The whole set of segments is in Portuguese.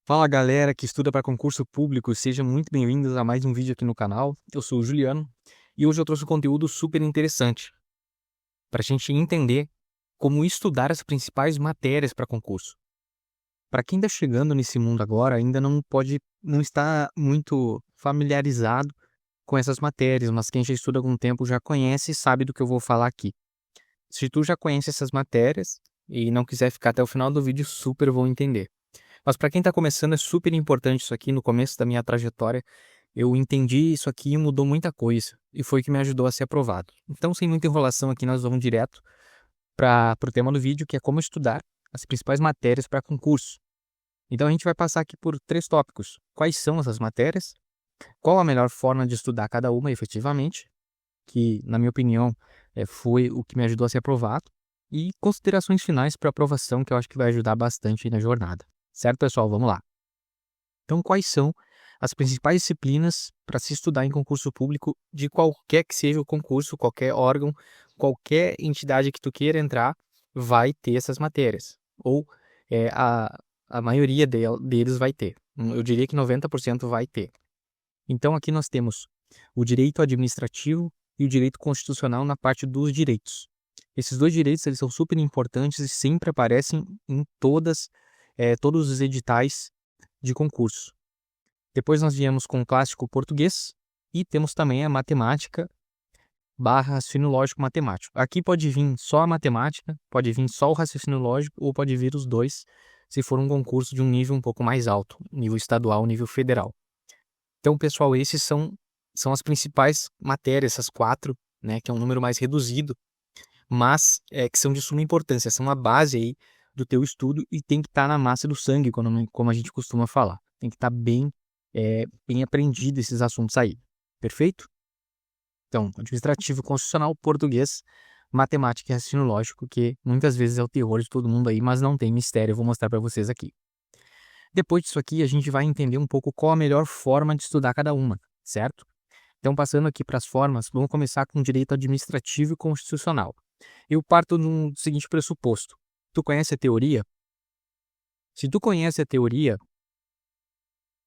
Fala galera que estuda para concurso público, sejam muito bem-vindos a mais um vídeo aqui no canal. Eu sou o Juliano e hoje eu trouxe um conteúdo super interessante para a gente entender como estudar as principais matérias para concurso. Para quem está chegando nesse mundo agora, ainda não está muito familiarizado com essas matérias, mas quem já estuda há algum tempo já conhece e sabe do que eu vou falar aqui. Se tu já conhece essas matérias e não quiser ficar até o final do vídeo, super vou entender. Mas para quem está começando é super importante isso aqui. No começo da minha trajetória, eu entendi isso aqui e mudou muita coisa. E foi o que me ajudou a ser aprovado. Então, sem muita enrolação aqui, nós vamos direto para o tema do vídeo, que é como estudar as principais matérias para concurso. Então, a gente vai passar aqui por 3 tópicos. Quais são essas matérias? Qual a melhor forma de estudar cada uma efetivamente? Que, na minha opinião, foi o que me ajudou a ser aprovado. E considerações finais para aprovação, que eu acho que vai ajudar bastante aí na jornada. Certo, pessoal? Vamos lá. Então, quais são as principais disciplinas para se estudar em concurso público de qualquer que seja o concurso, qualquer órgão, qualquer entidade que tu queira entrar, vai ter essas matérias. Ou a maioria deles vai ter. Eu diria que 90% vai ter. Então, aqui nós temos o direito administrativo e o direito constitucional na parte dos direitos. Esses dois direitos eles são super importantes e sempre aparecem em todos os editais de concurso. Depois nós viemos com o clássico português e temos também a matemática / raciocínio lógico matemático. Aqui pode vir só a matemática, pode vir só o raciocínio lógico ou pode vir os dois se for um concurso de um nível um pouco mais alto, nível estadual, nível federal. Então, pessoal, esses são as principais matérias, essas 4, né, que é um número mais reduzido, mas que são de suma importância, são a base aí do teu estudo e tem que estar na massa do sangue, como a gente costuma falar. Tem que estar bem aprendido esses assuntos aí. Perfeito? Então, administrativo, constitucional, português, matemática e raciocínio lógico, que muitas vezes é o terror de todo mundo aí, mas não tem mistério, eu vou mostrar para vocês aqui. Depois disso aqui, a gente vai entender um pouco qual a melhor forma de estudar cada uma, certo? Então, passando aqui para as formas, vamos começar com direito administrativo e constitucional. Eu parto do seguinte pressuposto. Tu conhece a teoria? Se tu conhece a teoria,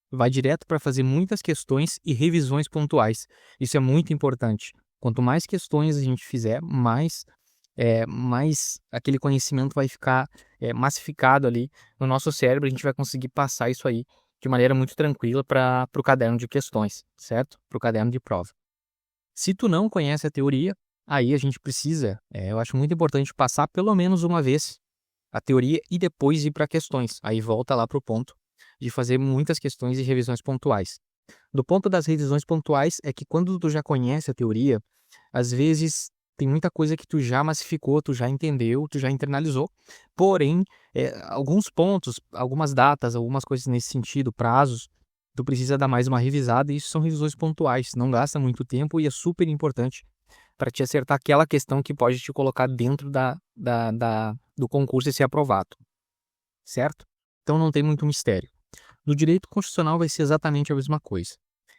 vai direto para fazer muitas questões e revisões pontuais. Isso é muito importante. Quanto mais questões a gente fizer, mais aquele conhecimento vai ficar massificado ali no nosso cérebro. A gente vai conseguir passar isso aí de maneira muito tranquila para o caderno de questões, certo? Para o caderno de prova. Se tu não conhece a teoria, aí a gente precisa, eu acho muito importante passar pelo menos uma vez a teoria e depois ir para questões. Aí volta lá para o ponto de fazer muitas questões e revisões pontuais. Do ponto das revisões pontuais é que quando tu já conhece a teoria, às vezes tem muita coisa que tu já massificou, tu já entendeu, tu já internalizou, porém, alguns pontos, algumas datas, algumas coisas nesse sentido, prazos, tu precisa dar mais uma revisada e isso são revisões pontuais, não gasta muito tempo e é super importante para te acertar aquela questão que pode te colocar dentro do concurso e ser aprovado, certo? Então não tem muito mistério. No direito constitucional vai ser exatamente a mesma coisa.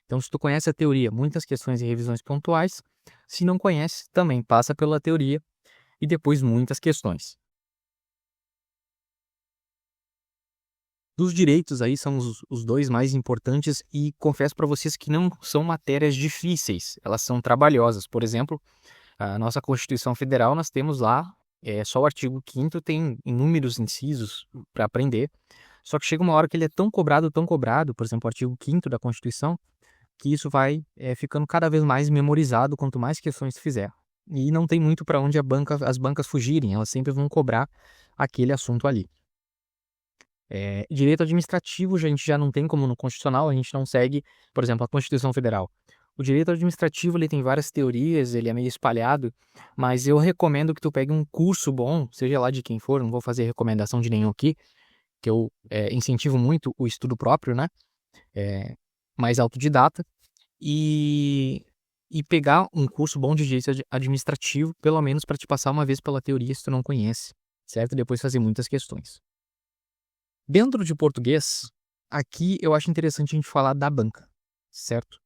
Então, se tu conhece a teoria, muitas questões e revisões pontuais. Se não conhece, também passa pela teoria e depois muitas questões. Dos direitos aí são os dois mais importantes e confesso para vocês que não são matérias difíceis, elas são trabalhosas. Por exemplo, a nossa Constituição Federal, nós temos lá, só o artigo 5º tem inúmeros incisos para aprender, só que chega uma hora que ele é tão cobrado, por exemplo, o artigo 5º da Constituição, que isso vai ficando cada vez mais memorizado quanto mais questões tu fizer. E não tem muito para onde as bancas fugirem, elas sempre vão cobrar aquele assunto ali. Direito administrativo, a gente já não tem como no constitucional, a gente não segue, por exemplo, a Constituição Federal. O direito administrativo ele tem várias teorias, ele é meio espalhado, mas eu recomendo que tu pegue um curso bom, seja lá de quem for, não vou fazer recomendação de nenhum aqui, que eu incentivo muito o estudo próprio, né? Mais autodidata, e pegar um curso bom de direito administrativo, pelo menos para te passar uma vez pela teoria se tu não conhece, certo? E depois fazer muitas questões. Dentro de português, aqui eu acho interessante a gente falar da banca, certo?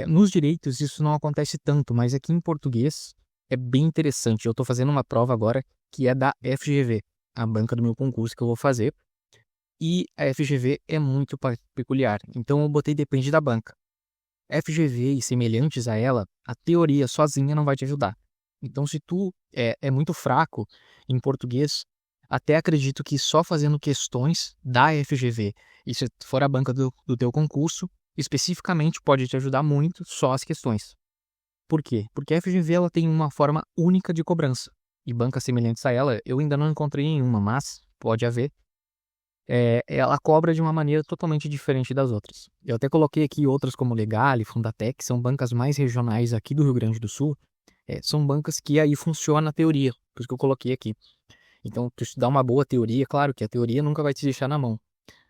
Nos direitos isso não acontece tanto, mas aqui em português é bem interessante. Eu estou fazendo uma prova agora que é da FGV, a banca do meu concurso que eu vou fazer. E a FGV é muito peculiar. Então eu botei depende da banca. FGV e semelhantes a ela, a teoria sozinha não vai te ajudar. Então, se tu é muito fraco em português, até acredito que só fazendo questões da FGV, e se for a banca do teu concurso, especificamente pode te ajudar muito só as questões. Por quê? Porque a FGV ela tem uma forma única de cobrança. E bancas semelhantes a ela, eu ainda não encontrei nenhuma, mas pode haver. Ela cobra de uma maneira totalmente diferente das outras. Eu até coloquei aqui outras como Legale, Fundatec, que são bancas mais regionais aqui do Rio Grande do Sul. São bancas que aí funciona a teoria, por isso que eu coloquei aqui. Então, tu estudar uma boa teoria, claro que a teoria nunca vai te deixar na mão,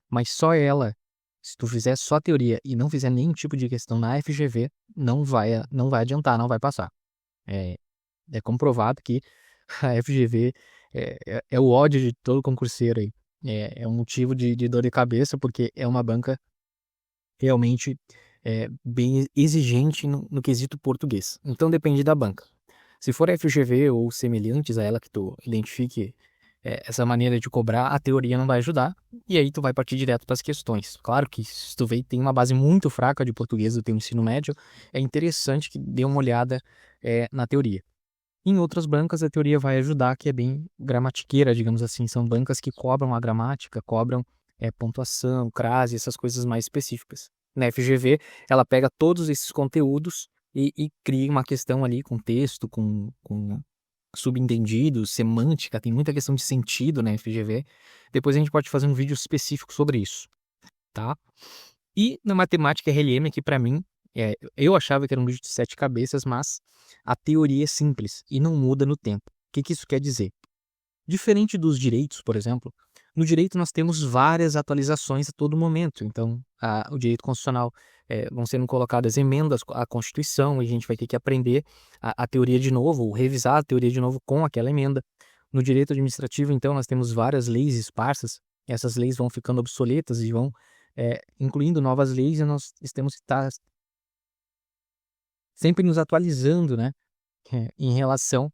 mas só ela, se tu fizer só teoria e não fizer nenhum tipo de questão na FGV, não vai adiantar, não vai passar. É comprovado que a FGV é o ódio de todo concurseiro aí. É um motivo de dor de cabeça, porque é uma banca realmente bem exigente no quesito português. Então depende da banca. Se for FGV ou semelhantes a ela que tu identifique essa maneira de cobrar, a teoria não vai ajudar, e aí tu vai partir direto para as questões. Claro que se tu vê que tem uma base muito fraca de português do teu ensino médio, é interessante que dê uma olhada na teoria. Em outras bancas, a teoria vai ajudar, que é bem gramatiqueira, digamos assim. São bancas que cobram a gramática, cobram pontuação, crase, essas coisas mais específicas. Na FGV, ela pega todos esses conteúdos e cria uma questão ali com texto, com subentendido, semântica, tem muita questão de sentido na FGV. Depois a gente pode fazer um vídeo específico sobre isso, tá? E na matemática RLM, que para mim, eu achava que era um bicho de 7 cabeças, mas a teoria é simples e não muda no tempo. O que isso quer dizer? Diferente dos direitos, por exemplo, no direito nós temos várias atualizações a todo momento. Então, o direito constitucional vão sendo colocadas emendas à Constituição e a gente vai ter que aprender a teoria de novo, ou revisar a teoria de novo com aquela emenda. No direito administrativo, então, nós temos várias leis esparsas. Essas leis vão ficando obsoletas e vão incluindo novas leis, e nós temos que estar sempre nos atualizando, né, em relação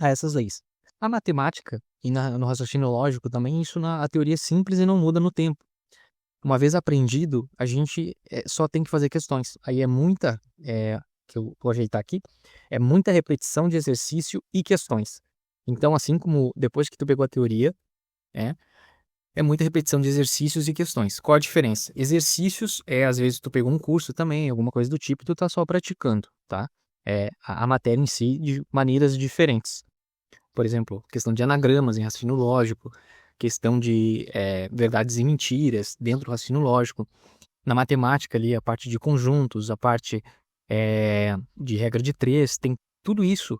a essas leis. A matemática e no raciocínio lógico também, a teoria é simples e não muda no tempo. Uma vez aprendido, a gente só tem que fazer questões. Aí que eu vou ajeitar aqui, é muita repetição de exercício e questões. Então, assim como depois que tu pegou a teoria, é muita repetição de exercícios e questões. Qual a diferença? Exercícios às vezes tu pegou um curso também, alguma coisa do tipo, e tu tá só praticando, tá? A matéria em si de maneiras diferentes. Por exemplo, questão de anagramas em raciocínio lógico, questão de verdades e mentiras dentro do raciocínio lógico. Na matemática ali, a parte de conjuntos, a parte de regra de três, tem tudo isso.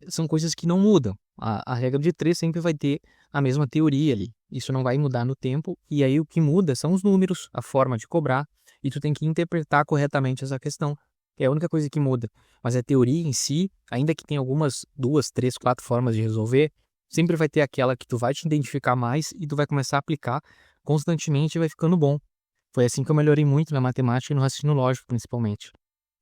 São coisas que não mudam. A regra de três sempre vai ter a mesma teoria ali. Isso não vai mudar no tempo, e aí o que muda são os números, a forma de cobrar, e tu tem que interpretar corretamente essa questão. É a única coisa que muda. Mas a teoria em si, ainda que tenha algumas 2, 3, 4 formas de resolver, sempre vai ter aquela que tu vai te identificar mais e tu vai começar a aplicar constantemente e vai ficando bom. Foi assim que eu melhorei muito na matemática e no raciocínio lógico, principalmente.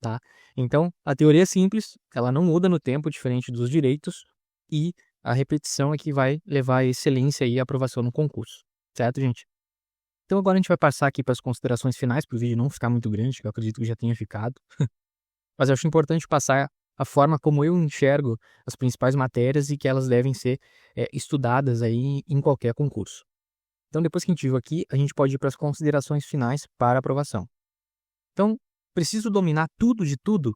Tá? Então, a teoria é simples, ela não muda no tempo, diferente dos direitos, e a repetição é que vai levar a excelência e a aprovação no concurso. Certo, gente? Então agora a gente vai passar aqui para as considerações finais, para o vídeo não ficar muito grande, que eu acredito que já tenha ficado. Mas eu acho importante passar a forma como eu enxergo as principais matérias e que elas devem ser estudadas aí em qualquer concurso. Então, depois que a gente viu aqui, a gente pode ir para as considerações finais para aprovação. Então, preciso dominar tudo de tudo?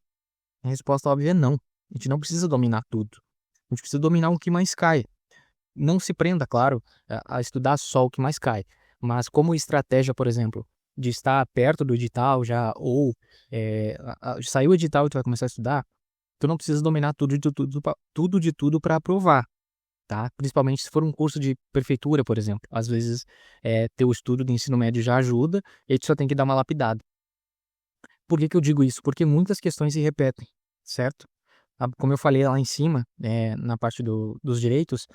A resposta óbvia é não. A gente não precisa dominar tudo. A gente precisa dominar o que mais cai. Não se prenda, claro, a estudar só o que mais cai. Mas como estratégia, por exemplo, de estar perto do edital já, ou saiu o edital e tu vai começar a estudar, tu não precisa dominar tudo de tudo para aprovar, tá? Principalmente se for um curso de prefeitura, por exemplo. Às vezes, teu estudo de ensino médio já ajuda, e aí tu só tem que dar uma lapidada. Por que eu digo isso? Porque muitas questões se repetem, certo? Como eu falei lá em cima, na parte dos direitos,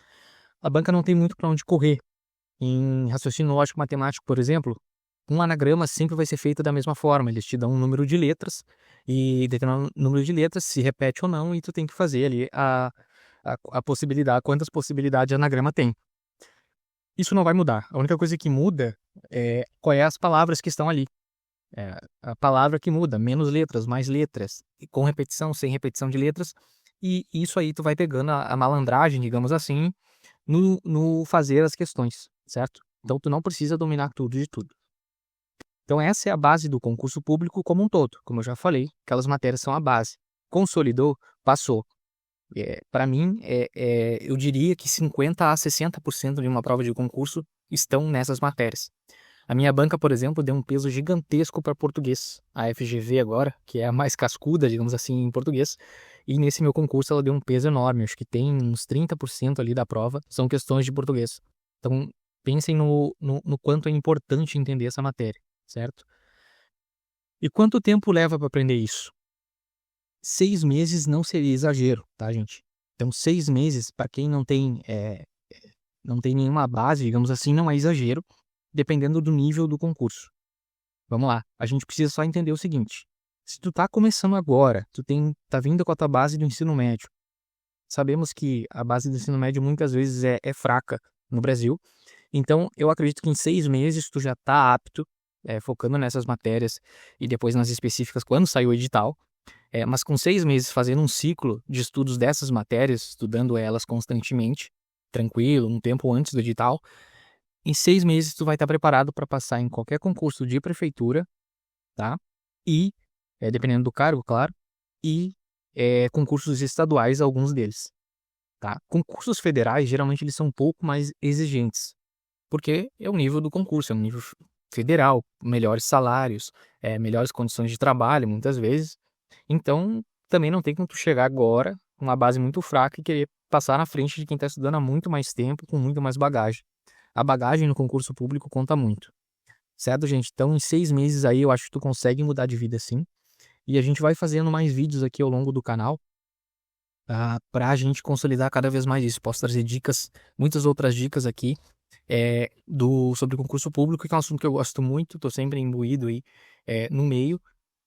a banca não tem muito para onde correr. Em raciocínio lógico matemático, por exemplo, um anagrama sempre vai ser feito da mesma forma. Eles te dão um número de letras e determinado número de letras se repete ou não, e tu tem que fazer ali a possibilidade, quantas possibilidades de anagrama tem. Isso não vai mudar. A única coisa que muda é qual é as palavras que estão ali. É a palavra que muda, menos letras, mais letras, e com repetição, sem repetição de letras, e isso aí tu vai pegando a malandragem, digamos assim, no fazer as questões, certo? Então tu não precisa dominar tudo de tudo. Então essa é a base do concurso público como um todo, como eu já falei, aquelas matérias são a base. Consolidou, passou. Para mim, eu diria que 50 a 60% de uma prova de concurso estão nessas matérias. A minha banca, por exemplo, deu um peso gigantesco para português. A FGV agora, que é a mais cascuda, digamos assim, em português. E nesse meu concurso ela deu um peso enorme. Acho que tem uns 30% ali da prova são questões de português. Então, pensem no quanto é importante entender essa matéria, certo? E quanto tempo leva para aprender isso? 6 meses não seria exagero, tá, gente? Então, 6 meses, para quem não tem nenhuma base, digamos assim, não é exagero, dependendo do nível do concurso. Vamos lá, a gente precisa só entender o seguinte: se tu tá começando agora, tá vindo com a tua base do ensino médio, sabemos que a base do ensino médio muitas vezes é fraca no Brasil, então eu acredito que em 6 meses tu já tá apto, focando nessas matérias e depois nas específicas quando sair o edital. Mas com 6 meses fazendo um ciclo de estudos dessas matérias, estudando elas constantemente, tranquilo, um tempo antes do edital, em 6 meses tu vai estar preparado para passar em qualquer concurso de prefeitura, tá? E, dependendo do cargo, claro, e concursos estaduais, alguns deles, tá? Concursos federais, geralmente eles são um pouco mais exigentes, porque é o nível do concurso, é um nível federal, melhores salários, melhores condições de trabalho, muitas vezes. Então, também não tem como tu chegar agora com uma base muito fraca e querer passar na frente de quem está estudando há muito mais tempo, com muito mais bagagem. A bagagem no concurso público conta muito. Certo, gente? Então, em 6 meses aí, eu acho que tu consegue mudar de vida sim. E a gente vai fazendo mais vídeos aqui ao longo do canal, para a gente consolidar cada vez mais isso. Posso trazer dicas, muitas outras dicas aqui, sobre concurso público, que é um assunto que eu gosto muito, tô sempre imbuído aí, no meio,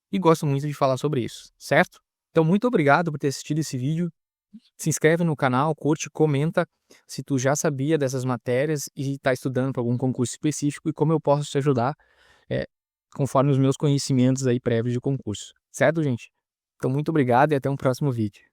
e gosto muito de falar sobre isso, certo? Então, muito obrigado por ter assistido esse vídeo. Se inscreve no canal, curte, comenta se tu já sabia dessas matérias e está estudando para algum concurso específico e como eu posso te ajudar, é, conforme os meus conhecimentos aí prévios de concurso. Certo, gente? Então, muito obrigado e até um próximo vídeo.